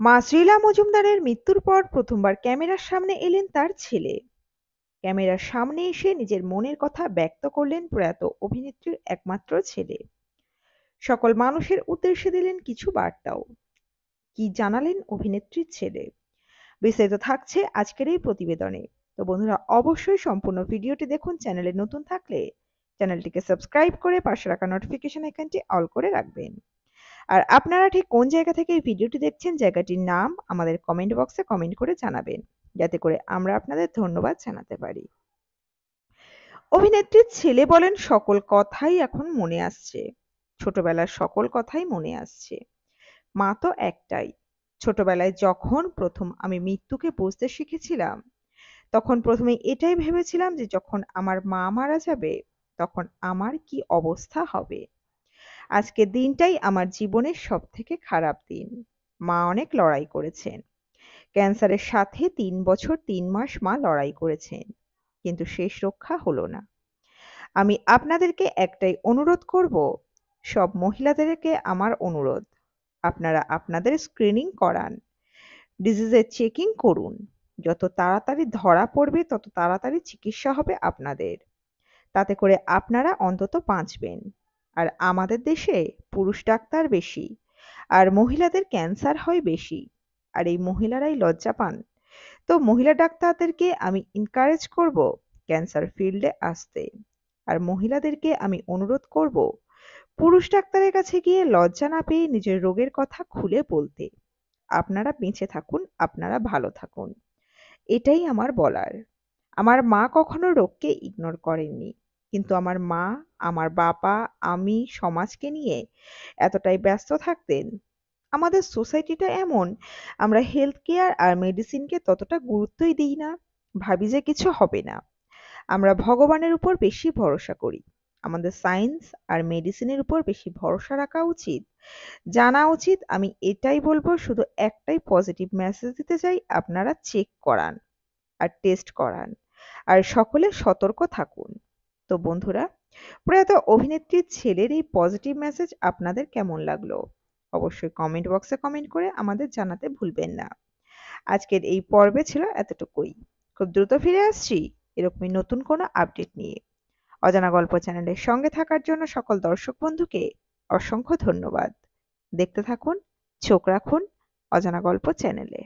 মা শ্রীলা মজুমদারের মৃত্যুর পর প্রথমবার ক্যামেরার সামনে এলেন তার ছেলে। ক্যামেরার সামনে এসে নিজের মনের কথা ব্যক্ত করলেন প্রয়াত অভিনেত্রীর একমাত্র ছেলে। সকল মানুষের উদ্দেশ্যে দিলেন কিছু বার্তাও। কি জানালেন অভিনেত্রীর ছেলে? বিস্তারিত থাকছে আজকের এই প্রতিবেদনে। তো বন্ধুরা, অবশ্যই সম্পূর্ণ ভিডিওটি দেখুন। চ্যানেলে নতুন থাকলে চ্যানেলটিকে সাবস্ক্রাইব করে পাশে রাখা নোটিফিকেশন আইকনটি অল করে রাখবেন। আর আপনারা ঠিক কোন জায়গা থেকে এই ভিডিওটি দেখছেন, জায়গাটির নাম আমাদের কমেন্ট বক্সে কমেন্ট করে জানাবেন, যাতে করে আমরা আপনাদের ধন্যবাদ জানাতে পারি। অভিনেত্রীর ছেলে বলেন, সকল কথাই এখন মনে আসছে। ছোটবেলার সকল কথাই মনে আসছে। মা তো একটাই। ছোটবেলায় যখন প্রথম আমি মৃত্যুকে বুঝতে শিখেছিলাম, তখন প্রথমে এটাই ভেবেছিলাম যে যখন আমার মা মারা যাবে, তখন আমার কি অবস্থা হবে। আজকের দিনটাই আমার জীবনের সবথেকে খারাপ দিন। মা অনেক লড়াই করেছেন। ক্যান্সারের সাথে ৩ বছর ৩ মাস মা লড়াই করেছেন। কিন্তু শেষ রক্ষা হলো না। আমি আপনাদেরকে একটাই অনুরোধ করব, সব মহিলাদেরকে আমার অনুরোধ, আপনারা আপনাদের স্ক্রিনিং করান, ডিজিজের চেকিং করুন। যত তাড়াতাড়ি ধরা পড়বে তত তাড়াতাড়ি চিকিৎসা হবে আপনাদের। তাতে করে আপনারা অন্তত বাঁচবেন। আর আমাদের দেশে পুরুষ ডাক্তার বেশি, আর মহিলাদের ক্যান্সার হয় বেশি। আর এই মহিলারাই লজ্জা পান। তো মহিলা ডাক্তারদেরকে আমি এনকারেজ করব ক্যান্সার ফিল্ডে আসতে। আর মহিলাদেরকে আমি অনুরোধ করব পুরুষ ডাক্তারের কাছে গিয়ে লজ্জা না পেয়ে নিজের রোগের কথা খুলে বলতে। আপনারা বেঁচে থাকুন, আপনারা ভালো থাকুন। এটাই আমার বলার। আমার মা কখনো রোগকে ইগনোর করেননি। কিন্তু আমার মা, আমার বাবা, আমি সমাজকে নিয়ে এতটাই ব্যস্ত থাকতেন। আমাদের সোসাইটিটা এমন, আমরা হেলথ কেয়ার আর মেডিসিনকে ততটা গুরুত্বই দিই না। ভাবি যে কিছু হবে না। আমরা ভগবানের উপর বেশি ভরসা করি। আমাদের সায়েন্স আর মেডিসিনের উপর বেশি ভরসা রাখা উচিত। জানা উচিত। আমি এটাই বলবো, শুধু একটাই পজিটিভ মেসেজ দিতে চাই, আপনারা চেক করান আর টেস্ট করান। আর সকলে সতর্ক থাকুন। তো বন্ধুরা, প্রয়াত অভিনেত্রীর ছেলের এই পজিটিভ মেসেজ আপনাদের কেমন লাগলো? অবশ্যই কমেন্ট বক্সে কমেন্ট করে আমাদের জানাতে ভুলবেন না। আজকের এই পর্বে ছিল এতটুকুই। খুব দ্রুত ফিরে আসছি এরকমই নতুন কোনো আপডেট নিয়ে। অজানা গল্প চ্যানেলের সঙ্গে থাকার জন্য সকল দর্শক বন্ধুকে অসংখ্য ধন্যবাদ। দেখতে থাকুন, চোখ রাখুন অজানা গল্প চ্যানেলে।